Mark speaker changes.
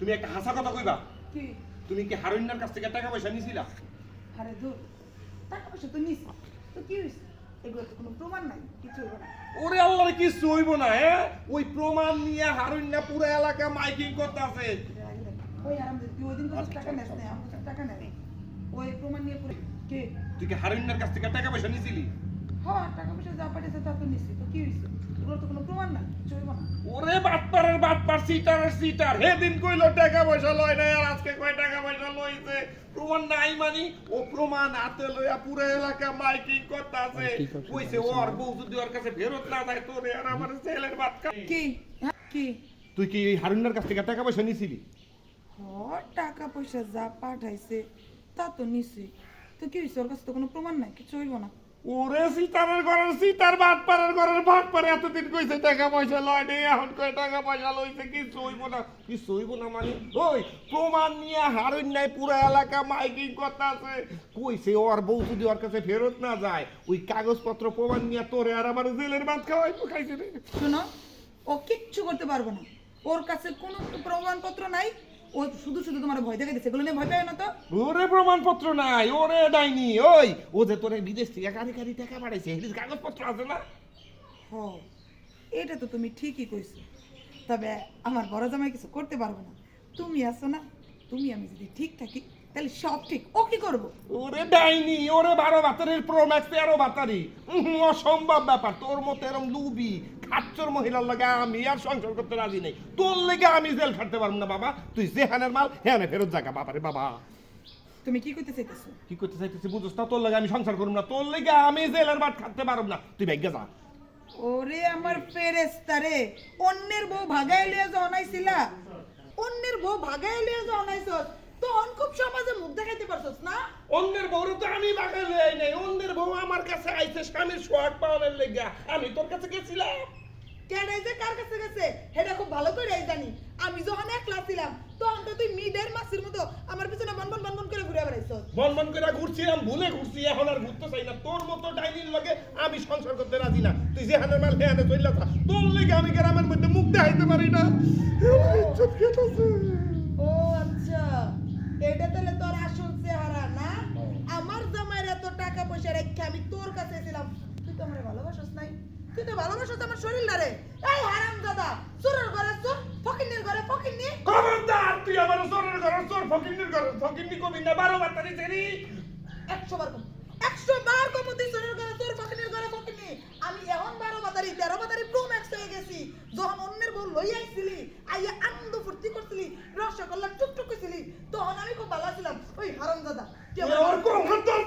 Speaker 1: তুমি একটা হাসা কথা কইবা।
Speaker 2: কি?
Speaker 1: তুমি কি হারুন্নার কাছ থেকে টাকা পয়সা নিছিলা?
Speaker 2: আরে দূর, টাকা পয়সা তো নিস, তো কি হয়েছে? এগুলো তো কোনো প্রমাণ নাই, কিছু হইব না।
Speaker 1: ওরে আল্লাহর কিছু হইব না, হ্যাঁ? ওই প্রমাণ নিয়ে হারুন্না পুরো এলাকা মাইকিং করতেছে।
Speaker 2: ওই আরামদের তুই ওই দিন কত টাকা নেস না, আমার কাছে টাকা নেই। ওই প্রমাণ নিয়ে পুরো কে?
Speaker 1: তুই কি হারুন্নার কাছ থেকে টাকা পয়সা নিছিলি?
Speaker 2: হ্যাঁ, টাকা পয়সা যা পাঠিয়েছে তা তো নিছি, তো কি হয়েছে? এগুলো তো কোনো প্রমাণ নাই, কিছু হইব না।
Speaker 1: ওরে বাটপারের বাটপার, সিটারের সিটার, হেদিন কইলো টাকা পয়সা লয় নাই আর আজকে কয় টাকা পয়সা লইছে। প্রমাণ নাই মানি ও প্রমাণ হাতে লইয়া পুরো এলাকা মাইকিং করতেছে। কইছে ওর বউ যদি ওর কাছে ফেরত না যায় তোরে আর আমার ছেলের বাত খা।
Speaker 2: কি? হ্যাঁ, কি?
Speaker 1: তুই কি এই হারুন্নার কাছ থেকে টাকা পয়সা নিছিলি?
Speaker 2: টাকা পয়সা যা পাঠাইছে তা তো নিছি, তো কি হয়েছে? ওর কাছে তো কোনো প্রমাণ নাই, কিছু হইব না।
Speaker 1: ওরে সিটারের ঘরের সিটার, বাটপারের ঘরের বাটপারে এতদিন কইছে টাকা পয়সা লয় নাই, এখন কয় টাকা পয়সা লইছে, কিছু হইব না, কিছু হইব না মানে ওই প্রমাণ নিয়ে হারুন্নায় পুরো এলাকা মাইকিং করতেছে। কইছে ওর বউ যদি ওর কাছে ফেরত না যায় ওই কাগজপত্র প্রমাণ নিয়ে তোরে আর আমার জেলের ভাত খাওয়াইবো। খাইছে রে।
Speaker 2: শোনো, ও কিচ্ছু করতে পারবে না, ওর কাছে কোনো প্রমাণপত্র নাই। ও শুধু শুধু তোমার ভয় দেখাইতেছে, এগুলো নিয়ে ভয় পায় না তো।
Speaker 1: ওরে প্রমাণপত্র নাই, ওরে ডাইনি, ওই ও যে তোরে বিদেশ থেকে কারি কারি টাকা পাঠাইছে এর কাগজপত্র আছে না?
Speaker 2: হ, এটা তো তুমি ঠিকই কইছো, তবে আমার বড় জামাই কিছু করতে পারবে না। তুমি আছো না, তুমি আমি যদি ঠিক থাকি তাহলে সব ঠিক। ও কি করবো?
Speaker 1: ওরে ডাইনি, ওরে 12 বাতারির প্রো ম্যাক্স 13 বাতারি, অসম্ভব ব্যাপার। তোর মতো এরকম লুবি খাচ্চর মহিলার লাগে আমি আর সংসার করতে রাজি নেই। তোর লেগে আমি জেল খাটতে পারবো না বাবা। তুই যেখানের মাল হ্যাঁ ফেরত জায়গা বাবা রে বাবা।
Speaker 2: তুমি কি করতে চাইতেছো?
Speaker 1: কি করতে চাইতেছি বুঝছ না? তোর লাগে আমি সংসার করব না, তোর লেগে আমি জেলের ভাত খাটতে পারব না। তুই ভাগ্য যা।
Speaker 2: ওরে আমার ফেরেশতা রে, অন্যের বউ ভাগাই লিয়ে জনাইছিলা, অন্যের বউ ভাগাই লিয়ে জনাইছস, তখন খুব সমাজে মুখ দেখাইতে পারছস না।
Speaker 1: অন্যের বউরে তো আমি বাগাই লই নাই, অন্যের বউ আমার কাছে আইছে স্বামীর সোহাগ পাওয়ার লেগে। আমি তোর কাছে গেছিলাম।
Speaker 2: কেডাই যে কার কাছে গেছে সেটা খুব ভালো করে জানি। আমি যখন একলা ছিলাম তখন তো তুই মিডের মাসির মতো আমার পিছনে বনবন বনবন করে ঘুরে বেড়াইছস।
Speaker 1: মন মন করে ঘুরছিলাম, ভুলে ঘুরছি, এখন আর ঘুরতে চাই না। তোর মতো ডাইনির লগে আমি সংসার করতে রাজি না। তুই যেখানে মাল হেয়ানে চলে যা। তোর লেগে আমি গ্রামের মধ্যে মুখ দেখাইতে পারি না। ইজ্জত কেটেছে।
Speaker 2: ও আচ্ছা, এটা তাহলে তোর আসল চেহারা না? আমার জামাইয়ের এত টাকা পয়সা রেখে আমি তোর কাছে ছিলাম, তুই তো আমার ভালোবাসস নাই। তুই তো ভালোবাসস আমার শরীর না রে। এই হারামজাদা, চোরের ঘরে চোর, ফকিন্নির ঘরে ফকিন্নি।
Speaker 1: খবরদার, তুই আমার চোরের ঘর চোর, ফকিন্নির ঘর ফকিন্নি কবি না। 12 বাতারি ছেড়ি
Speaker 2: 100 বার কম, 100 বার কম, তুই চোরের ঘরে চোর, ফকিন্নির ঘরে ফকিন্নি। আমি এখন 12 বাতারি 13 বাতারি প্রো ম্যাক্স হয়ে গেছি। যখন অন্যের বউ লই আইছিলি, আইয়া আনন্দ ফুর্তি করছিলি, রসগোল্লা টুকটুক করছিলি, তখন আমি খুব ভালো ছিলাম। ওই হারামজাদা, তুই
Speaker 1: আমার কোন তোর